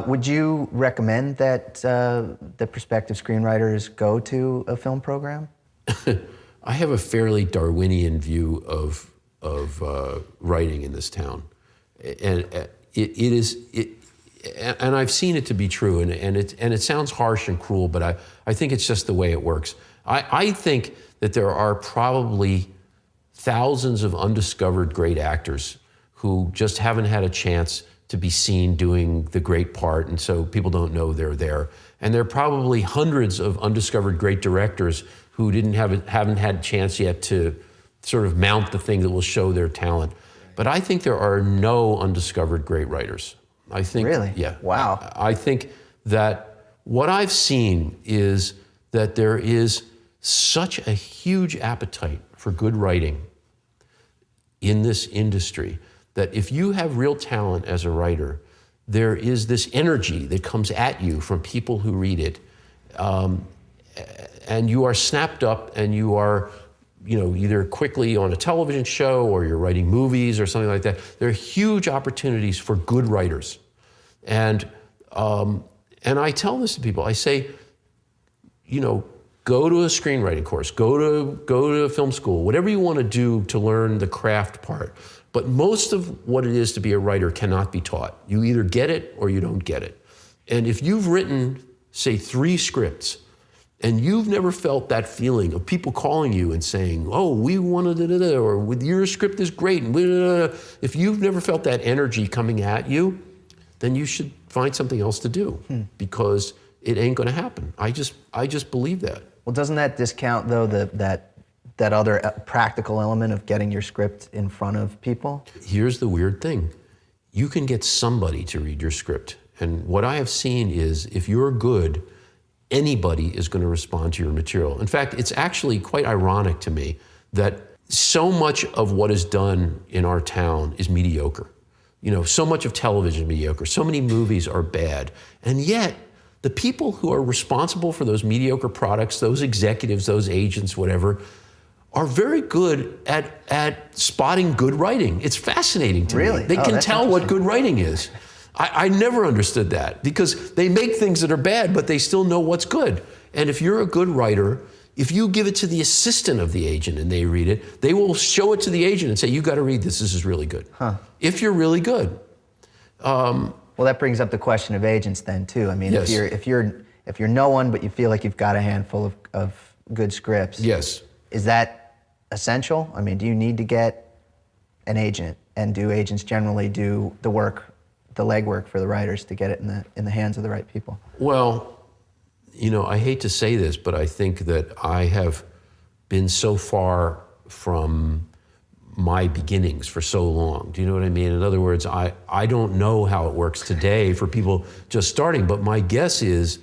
Would you recommend that the prospective screenwriters go to a film program? I have a fairly Darwinian view of writing in this town, and and I've seen it to be true, and it sounds harsh and cruel, but I think it's just the way it works. I think that there are probably thousands of undiscovered great actors who just haven't had a chance to be seen doing the great part, and so people don't know they're there. And there are probably hundreds of undiscovered great directors who haven't had a chance yet to sort of mount the thing that will show their talent. But I think there are no undiscovered great writers. I think, really? Yeah. Wow. I think that what I've seen is that there is such a huge appetite for good writing in this industry that if you have real talent as a writer, there is this energy that comes at you from people who read it, and you are snapped up, and you are, either quickly on a television show or you're writing movies or something like that. There are huge opportunities for good writers, and I tell this to people. I say, go to a screenwriting course, go to film school, whatever you want to do to learn the craft part. But most of what it is to be a writer cannot be taught. You either get it or you don't get it. And if you've written, say, 3 scripts, and you've never felt that feeling of people calling you and saying, oh, we want to, or with your script is great, and if you've never felt that energy coming at you, then you should find something else to do, because it ain't going to happen. I just believe that. Well, doesn't that discount, though, that other practical element of getting your script in front of people? Here's the weird thing. You can get somebody to read your script. And what I have seen is if you're good, anybody is going to respond to your material. In fact, it's actually quite ironic to me that so much of what is done in our town is mediocre. So much of television is mediocre. So many movies are bad. And yet, the people who are responsible for those mediocre products, those executives, those agents, whatever, are very good at spotting good writing. It's fascinating to me. They can tell what good writing is. I never understood that, because they make things that are bad, but they still know what's good. And if you're a good writer, if you give it to the assistant of the agent and they read it, they will show it to the agent and say, you got to read this is really good. If you're really good. Well, that brings up the question of agents then too. I mean, yes. if you're no one, but you feel like you've got a handful of good scripts. Yes. Is that essential? I mean, do you need to get an agent, and do agents generally do the legwork for the writers to get it in the hands of the right people? Well, I hate to say this, but I think that I have been so far from my beginnings for so long. Do you know what I mean? In other words, I don't know how it works today for people just starting, but my guess is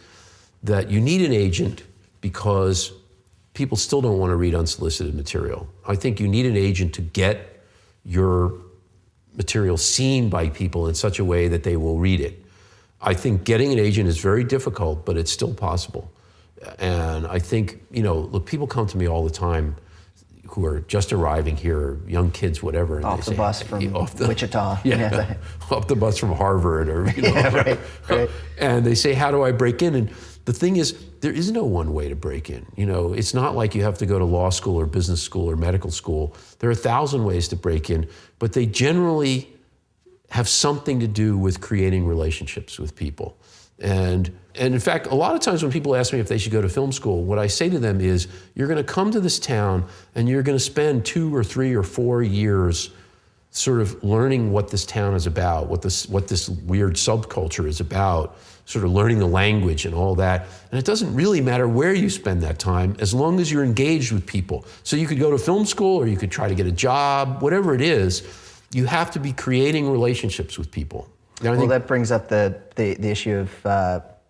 that you need an agent because people still don't want to read unsolicited material. I think you need an agent to get your material seen by people in such a way that they will read it. I think getting an agent is very difficult, but it's still possible. And I think, look, people come to me all the time who are just arriving here, young kids, whatever. And off the bus from Wichita. Yeah, off the bus from Harvard or, right. And they say, how do I break in? And the thing is, there is no one way to break in. It's not like you have to go to law school or business school or medical school. There are 1,000 ways to break in, but they generally have something to do with creating relationships with people. And in fact, a lot of times when people ask me if they should go to film school, what I say to them is, you're going to come to this town and you're going to spend 2 or 3 or 4 years sort of learning what this town is about, what this weird subculture is about, sort of learning the language and all that. And it doesn't really matter where you spend that time, as long as you're engaged with people. So you could go to film school, or you could try to get a job, whatever it is. You have to be creating relationships with people. Well, that brings up the issue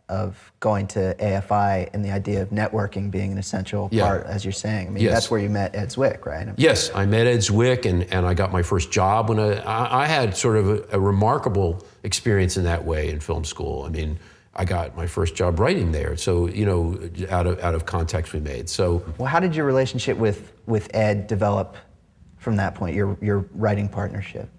of going to AFI and the idea of networking being an essential part, as you're saying. I mean, that's where you met Ed Zwick, right? Yes, I met Ed Zwick, and I got my first job when I had sort of a remarkable experience in that way in film school. I mean, I got my first job writing there, so out of contacts we made. So, well, how did your relationship with Ed develop from that point? Your writing partnership?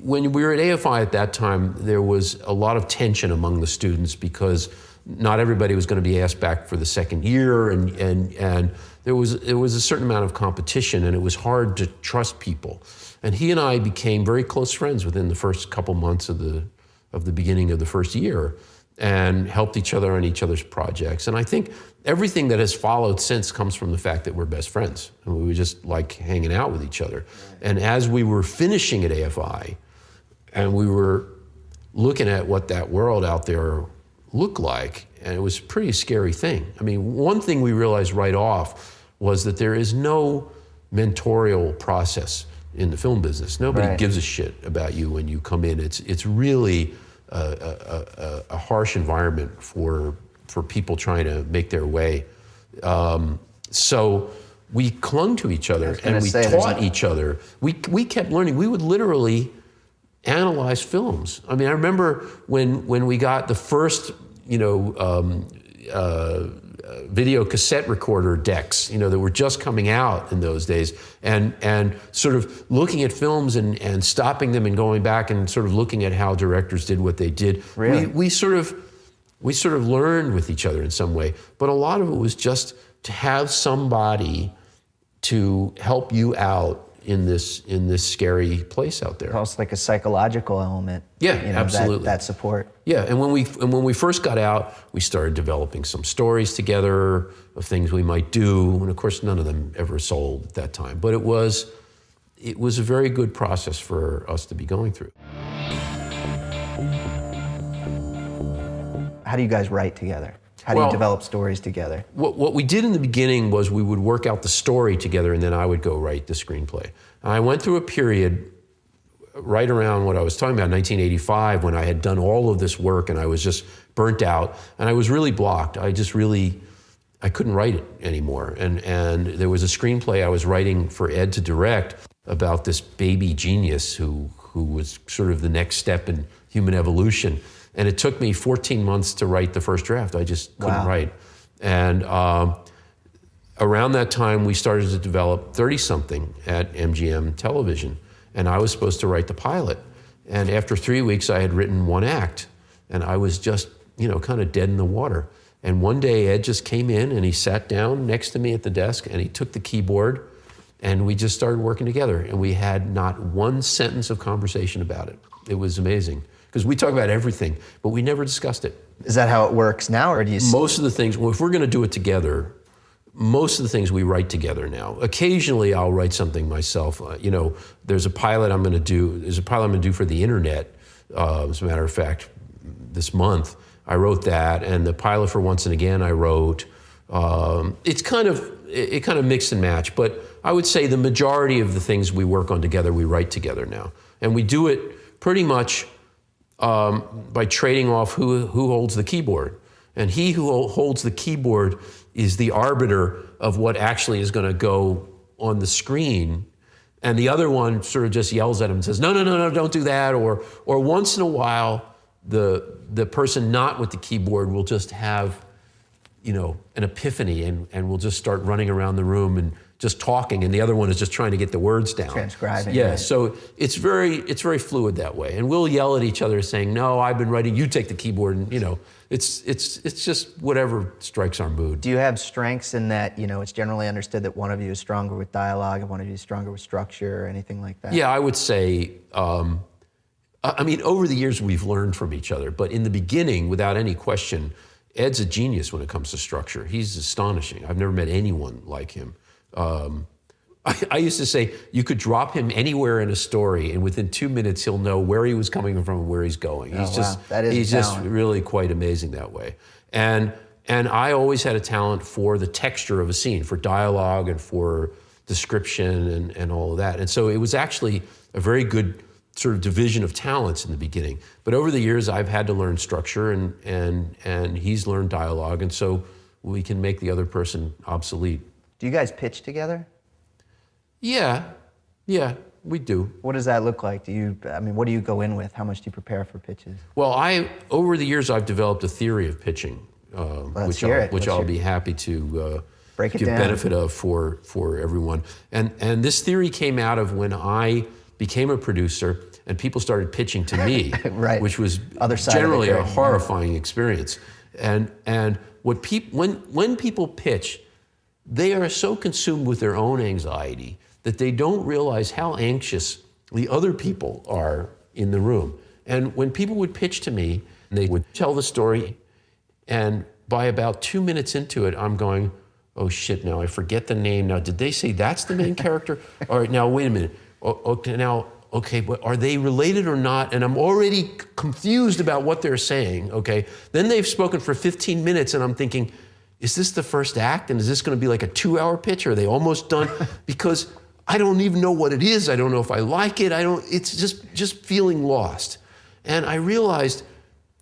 when we were at AFI at that time, there was a lot of tension among the students because not everybody was going to be asked back for the second year, and there was a certain amount of competition, and it was hard to trust people. And he and I became very close friends within the first couple months of the beginning of the first year, and helped each other on each other's projects. And I think everything that has followed since comes from the fact that we're best friends, and we were just like hanging out with each other. And as we were finishing at AFI, and we were looking at what that world out there looked like, and it was a pretty scary thing. I mean, one thing we realized right off was that there is no mentorial process in the film business. Nobody gives a shit about you when you come in. It's really a harsh environment for people trying to make their way. So we clung to each other and we taught each other. We kept learning. We would literally analyze films. I mean, I remember when we got the first, video cassette recorder decks, that were just coming out in those days, and sort of looking at films and stopping them and going back and sort of looking at how directors did what they did. Really? We sort of learned with each other in some way, but a lot of it was just to have somebody to help you out in this scary place out there. Almost like a psychological element. Yeah, absolutely. That support. Yeah, and when we first got out, we started developing some stories together of things we might do, and of course none of them ever sold at that time. But it was a very good process for us to be going through. How do you guys write together? How do you develop stories together? What we did in the beginning was we would work out the story together, and then I would go write the screenplay. And I went through a period right around what I was talking about, 1985, when I had done all of this work and I was just burnt out, and I was really blocked. I couldn't write it anymore. And there was a screenplay I was writing for Ed to direct about this baby genius who was sort of the next step in human evolution. And it took me 14 months to write the first draft. I just couldn't write. And around that time, we started to develop 30-something at MGM Television. And I was supposed to write the pilot. And after 3 weeks, I had written one act. And I was just, kind of dead in the water. And one day, Ed just came in and he sat down next to me at the desk and he took the keyboard and we just started working together. And we had not one sentence of conversation about it. It was amazing. Because we talk about everything, but we never discussed it. Is that how it works now, or do you? Most of the things, if we're going to do it together, most of the things we write together now. Occasionally, I'll write something myself. There's a pilot I'm going to do. There's a pilot I'm going to do for the internet. As a matter of fact, this month I wrote that, and the pilot for Once and Again I wrote. It kind of mix and match, but I would say the majority of the things we work on together, we write together now, and we do it pretty much. By trading off who holds the keyboard. And he who holds the keyboard is the arbiter of what actually is going to go on the screen. And the other one sort of just yells at him and says, no, don't do that. Or once in a while, the person not with the keyboard will just have, an epiphany and will just start running around the room and just talking, and the other one is just trying to get the words down. Transcribing. Yeah, right. So it's very fluid that way. And we'll yell at each other saying, no, I've been writing, you take the keyboard, and it's just whatever strikes our mood. Do you have strengths in that, it's generally understood that one of you is stronger with dialogue and one of you is stronger with structure or anything like that? Yeah, I would say, over the years we've learned from each other, but in the beginning, without any question, Ed's a genius when it comes to structure. He's astonishing. I've never met anyone like him. I used to say you could drop him anywhere in a story, and within 2 minutes he'll know where he was coming from and where he's going. He's just really quite amazing that way. And I always had a talent for the texture of a scene, for dialogue and for description and all of that. And so it was actually a very good sort of division of talents in the beginning. But over the years I've had to learn structure and he's learned dialogue, and so we can make the other person obsolete. Do you guys pitch together? Yeah, we do. What does that look like? What do you go in with? How much do you prepare for pitches? Well, over the years, I've developed a theory of pitching, which I'll be happy to break it give down. Benefit of for everyone. And this theory came out of when I became a producer, and people started pitching to me, Right. which was Other side of the generally a curtain, horrifying experience. And what when people pitch, they are so consumed with their own anxiety that they don't realize how anxious the other people are in the room. And when people would pitch to me, they would tell the story, and by about 2 minutes into it, I'm going, oh shit, now I forget the name. Now, did they say that's the main character? All right, now wait a minute. Okay, but are they related or not? And I'm already confused about what they're saying, okay? Then they've spoken for 15 minutes, and I'm thinking, is this the first act? And is this gonna be like a 2-hour pitch? Or are they almost done? Because I don't even know what it is. I don't know if I like it. It's just feeling lost. And I realized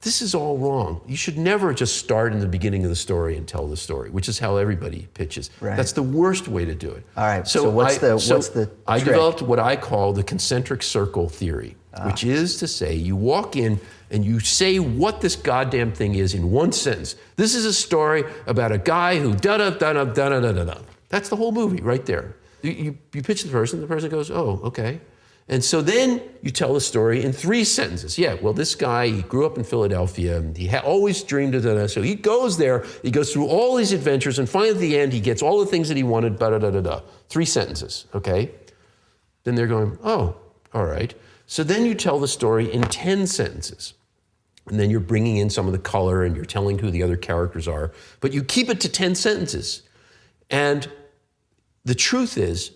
this is all wrong. You should never just start in the beginning of the story and tell the story, which is how everybody pitches. Right. That's the worst way to do it. All right, so what's the I trick? developed what I call the concentric circle theory, which is to say you walk in and you say what this goddamn thing is in one sentence. This is a story about a guy who da-da-da-da-da-da-da-da. That's the whole movie right there. You pitch the person goes, oh, okay. And so then you tell the story in 3 sentences. Yeah, well, this guy, he grew up in Philadelphia, and he always dreamed of that. So he goes there, he goes through all these adventures, and finally at the end, he gets all the things that he wanted, da-da-da-da-da. 3 sentences, okay? Then they're going, oh, all right. So then you tell the story in 10 sentences. And then you're bringing in some of the color, and you're telling who the other characters are. But you keep it to 10 sentences. And the truth is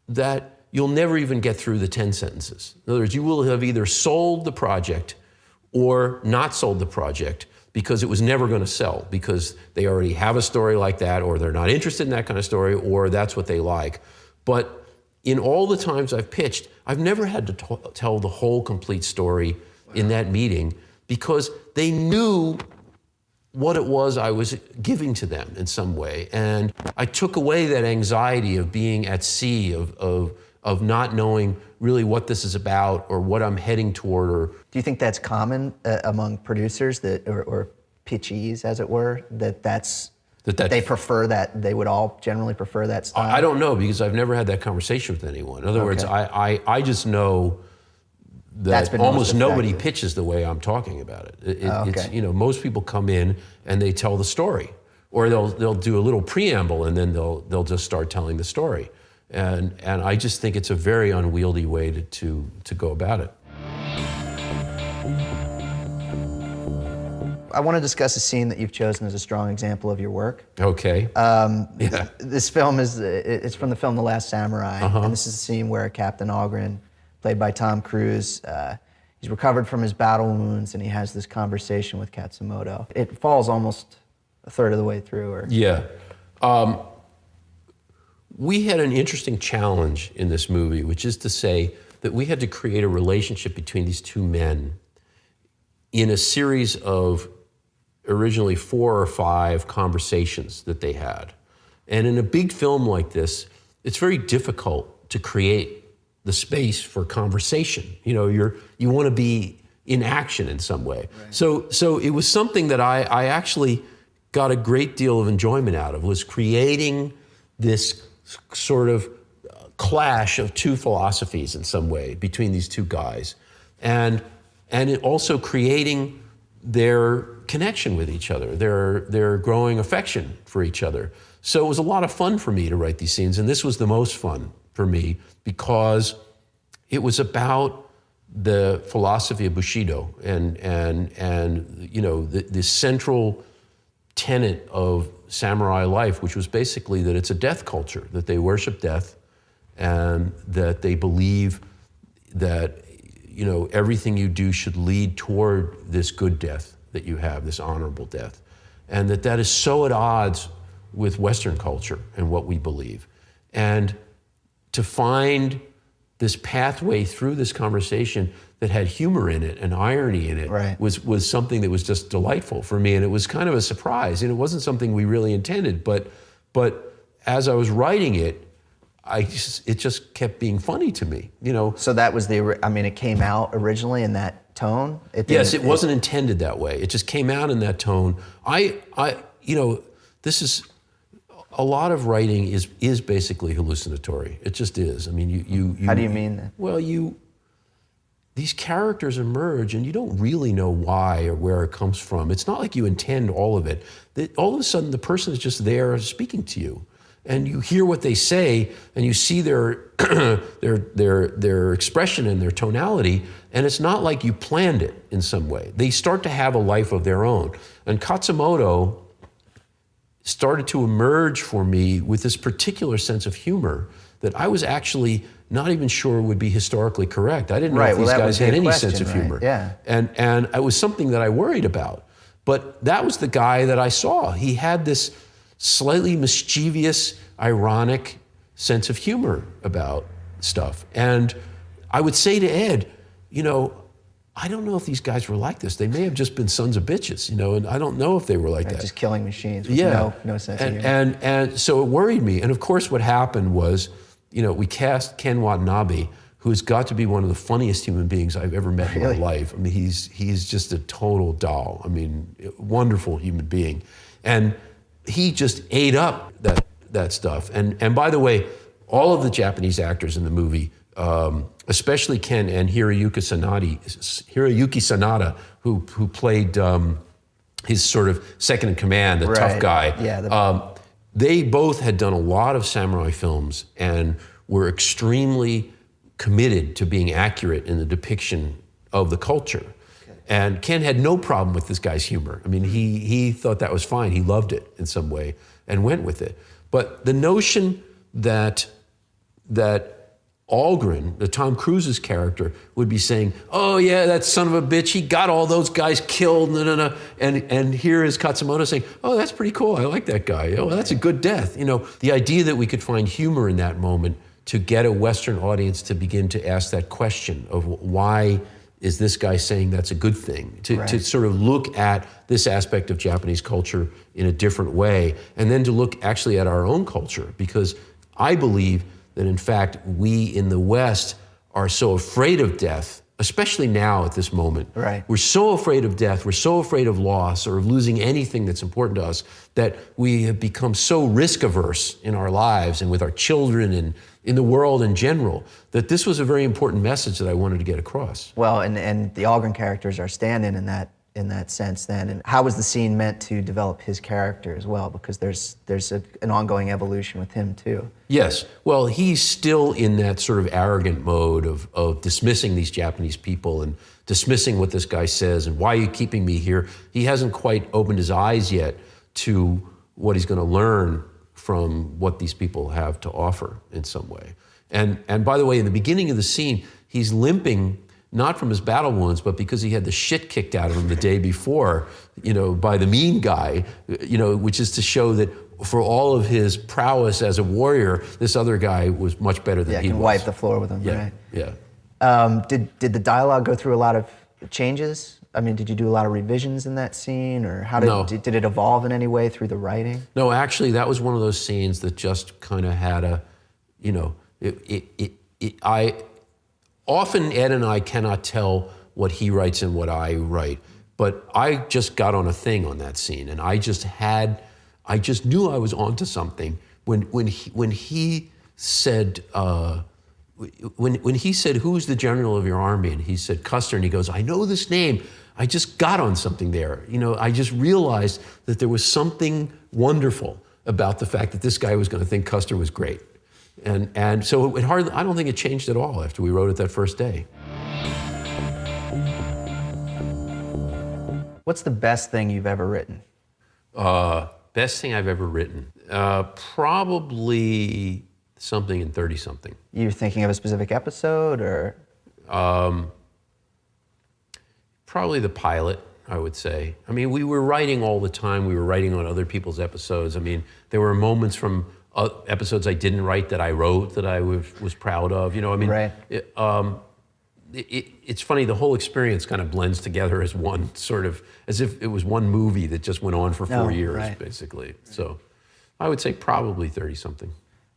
that you'll never even get through the 10 sentences. In other words, you will have either sold the project or not sold the project because it was never going to sell, because they already have a story like that, or they're not interested in that kind of story, or that's what they like. But in all the times I've pitched, I've never had to tell the whole complete story in that meeting, because they knew what it was I was giving to them in some way. And I took away that anxiety of being at sea, of not knowing really what this is about or what I'm heading toward. Or Do you think that's common among producers or pitchees, as it were, that they prefer that, they would all generally prefer that style? I don't know, because I've never had that conversation with anyone. In other words, I just know that almost nobody pitches the way I'm talking about it. It's, most people come in and they tell the story, or they'll do a little preamble and then they'll just start telling the story. And I just think it's a very unwieldy way to go about it. I want to discuss a scene that you've chosen as a strong example of your work. Okay. Yeah. This film it's from the film The Last Samurai, and this is a scene where Captain Algren, played by Tom Cruise, he's recovered from his battle wounds, and he has this conversation with Katsumoto. It falls almost a third of the way through. Yeah. We had an interesting challenge in this movie, which is to say that we had to create a relationship between these two men in a series of originally 4 or 5 conversations that they had. And in a big film like this, it's very difficult to create the space for conversation. You want to be in action in some way. Right. So it was something that I actually got a great deal of enjoyment out of, was creating this sort of clash of 2 philosophies in some way between these 2 guys, and it also creating their connection with each other, their growing affection for each other. So it was a lot of fun for me to write these scenes, and this was the most fun for me because it was about the philosophy of Bushido and the central tenet of samurai life, which was basically that it's a death culture, that they worship death, and that they believe that everything you do should lead toward this good death that you have, this honorable death, and that is so at odds with Western culture and what we believe. And to find this pathway through this conversation that had humor in it and irony in it, right, was something that was just delightful for me, and it was kind of a surprise, and it wasn't something we really intended, but as I was writing it, it just kept being funny to me, So that was it came out originally in that tone? Yes, it wasn't intended that way. It just came out in that tone. This is, a lot of writing is basically hallucinatory. It just is. How do you mean that? Well, these characters emerge and you don't really know why or where it comes from. It's not like you intend all of it. All of a sudden, the person is just there speaking to you. And you hear what they say, and you see their their expression and their tonality, and it's not like you planned it in some way. They start to have a life of their own. And Katsumoto started to emerge for me with this particular sense of humor that I was actually not even sure would be historically correct. I didn't know if these guys had any sense of humor. Yeah. And it was something that I worried about. But that was the guy that I saw. He had this slightly mischievous, ironic sense of humor about stuff. And I would say to Ed, you know, I don't know if these guys were like this. They may have just been sons of bitches, you know, and I don't know if they were like that. Just killing machines with no sense of humor. And so it worried me. And of course what happened was, you know, we cast Ken Watanabe, who's got to be one of the funniest human beings I've ever met in my life. I mean, he's just a total doll. I mean, wonderful human being. And he just ate up that stuff. And by the way, all of the Japanese actors in the movie, especially Ken and Hiroyuki Sanada, who played his sort of second in command, the tough guy. Yeah, they both had done a lot of samurai films and were extremely committed to being accurate in the depiction of the culture. And Ken had no problem with this guy's humor. I mean, he thought that was fine. He loved it in some way and went with it. But the notion that Algren, the Tom Cruise's character, would be saying, "Oh yeah, that son of a bitch, he got all those guys killed." No. And here is Katsumoto saying, "Oh, that's pretty cool. I like that guy. Oh, that's a good death." You know, the idea that we could find humor in that moment to get a Western audience to begin to ask that question of why is this guy saying that's a good thing? To sort of look at this aspect of Japanese culture in a different way, and then to look actually at our own culture, because I believe that in fact we in the West are so afraid of death, especially now at this moment. Right. We're so afraid of death, we're so afraid of loss or of losing anything that's important to us, that we have become so risk averse in our lives and with our children and in the world in general, that this was a very important message that I wanted to get across. Well, and the Algren characters are stand-in in that sense then. And how was the scene meant to develop his character as well? Because there's an ongoing evolution with him too. Yes, well, he's still in that sort of arrogant mode of dismissing these Japanese people and dismissing what this guy says and why are you keeping me here? He hasn't quite opened his eyes yet to what he's going to learn from what these people have to offer in some way. And by the way, in the beginning of the scene, he's limping not from his battle wounds, but because he had the shit kicked out of him the day before, you know, by the mean guy, you know, which is to show that for all of his prowess as a warrior, this other guy was much better than he was. Yeah, can wipe the floor with him, right? Yeah. Did the dialogue go through a lot of changes? I mean, did you do a lot of revisions in that scene, or did it evolve in any way through the writing? No, actually, that was one of those scenes that just kind of had a, you know, often Ed and I cannot tell what he writes and what I write, but I just got on a thing on that scene, and I just knew I was onto something when he said. When he said, "Who's the general of your army?" and he said, "Custer," and he goes, "I know this name." I just got on something there. You know, I just realized that there was something wonderful about the fact that this guy was going to think Custer was great. And so I don't think it changed at all after we wrote it that first day. What's the best thing you've ever written? Best thing I've ever written? Probably something in 30-something. You're thinking of a specific episode, or? Probably the pilot, I would say. I mean, we were writing all the time. We were writing on other people's episodes. I mean, there were moments from episodes I didn't write that I wrote that I was proud of. You know, I mean, right. It's funny, the whole experience kind of blends together as one sort of, as if it was one movie that just went on for 4 years, basically. So I would say probably 30-something.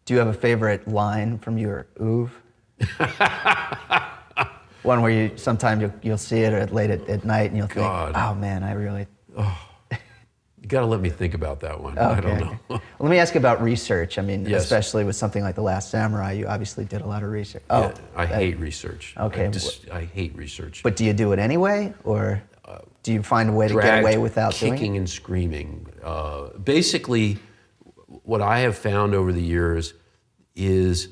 Do you have a favorite line from your oeuvre? One where sometimes you'll see it late at night and you'll think, oh man, I really... You got to let me think about that one. I don't know. Well, let me ask you about research. I mean, Yes. especially with something like The Last Samurai, you obviously did a lot of research. Yeah, I hate research. Okay. I hate research. But do you do it anyway, or do you find a way to get Dragged, away without doing it? kicking and screaming. Basically, what I have found over the years is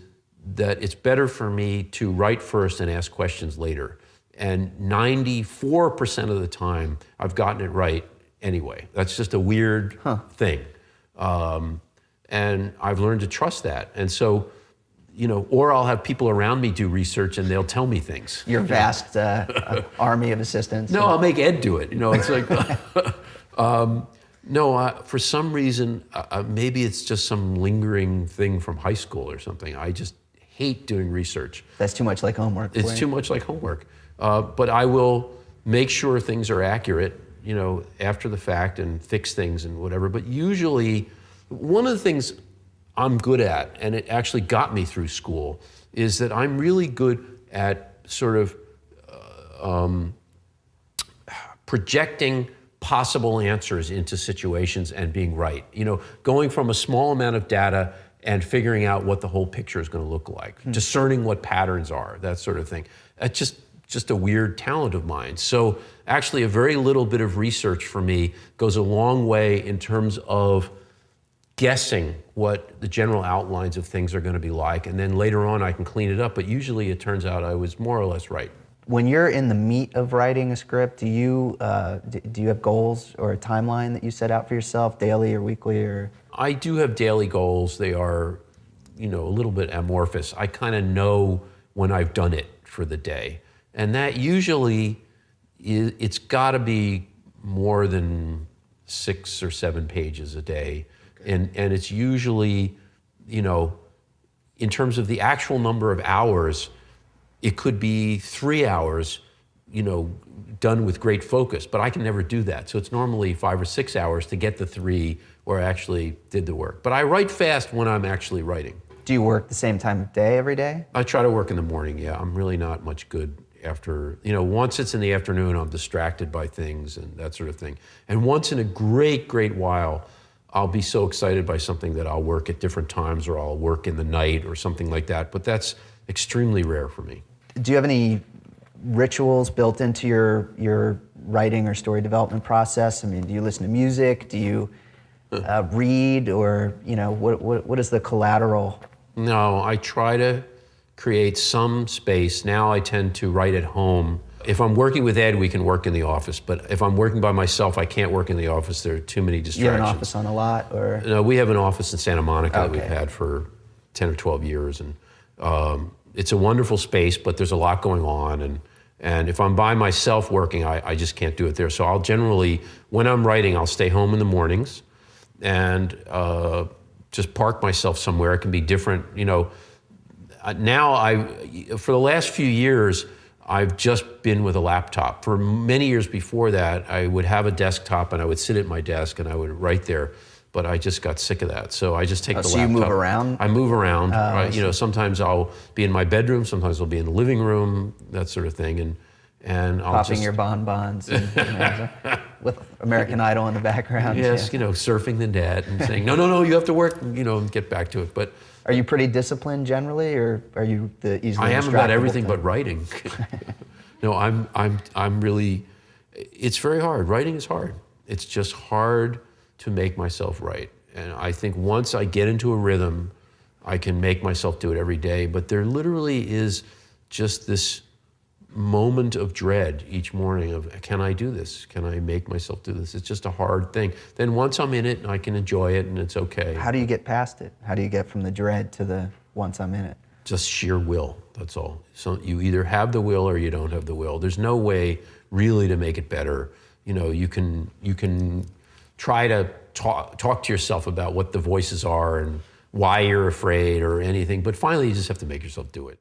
that it's better for me to write first and ask questions later. And 94% of the time, I've gotten it right anyway. That's just a weird thing. And I've learned to trust that. And so, or I'll have people around me do research and they'll tell me things. Your vast army of assistants. No, I'll make Ed do it. It's like, for some reason, maybe it's just some lingering thing from high school or something. I just hate doing research. That's too much like homework. It's too much like homework. But I will make sure things are accurate, after the fact and fix things and whatever. But usually, one of the things I'm good at, and it actually got me through school, is that I'm really good at sort of projecting possible answers into situations and being right. Going from a small amount of data and figuring out what the whole picture is going to look like, discerning what patterns are, that sort of thing. That's just a weird talent of mine. So actually a very little bit of research for me goes a long way in terms of guessing what the general outlines of things are going to be like, and then later on I can clean it up, but usually it turns out I was more or less right. When you're in the meat of writing a script, do you have goals or a timeline that you set out for yourself, daily or weekly? Or I do have daily goals. They are, a little bit amorphous. I kind of know when I've done it for the day. And that usually, it's got to be more than 6 or 7 pages a day. Okay. And it's usually, in terms of the actual number of hours, it could be 3 hours, done with great focus, but I can never do that. So it's normally 5 or 6 hours to get the 3 where I actually did the work. But I write fast when I'm actually writing. Do you work the same time of day every day? I try to work in the morning, yeah. I'm really not much good after, once it's in the afternoon, I'm distracted by things and that sort of thing. And once in a great, great while, I'll be so excited by something that I'll work at different times or I'll work in the night or something like that. But that's extremely rare for me. Do you have any rituals built into your writing or story development process? I mean, do you listen to music? Do you read, or what is the collateral? No, I try to create some space. Now I tend to write at home. If I'm working with Ed, we can work in the office. But if I'm working by myself, I can't work in the office. There are too many distractions. You have an office on a lot, or? No, we have an office in Santa Monica that Okay. we've had for 10 or 12 years. And it's a wonderful space, but there's a lot going on. And if I'm by myself working, I just can't do it there. So I'll generally, when I'm writing, I'll stay home in the mornings and just park myself somewhere. It can be different, Now for the last few years, I've just been with a laptop. For many years before that, I would have a desktop and I would sit at my desk and I would write there. But I just got sick of that, so I just take the laptop. So you move around? I move around. Right? Sometimes I'll be in my bedroom, sometimes I'll be in the living room, that sort of thing, and I'll Popping just your bonbons and, with American Idol in the background. yes, Yeah. Surfing the net and saying no, you have to work, and get back to it. But Are you pretty disciplined generally, or are you the easily I am about distractible everything type? but writing. No, I'm really. It's very hard. Writing is hard. It's just hard to make myself write. And I think once I get into a rhythm, I can make myself do it every day. But there literally is just this moment of dread each morning of, can I do this? Can I make myself do this? It's just a hard thing. Then once I'm in it, I can enjoy it and it's okay. How do you get past it? How do you get from the dread to the once I'm in it? Just sheer will, that's all. So you either have the will or you don't have the will. There's no way really to make it better. You can try to talk to yourself about what the voices are and why you're afraid or anything, but finally you just have to make yourself do it.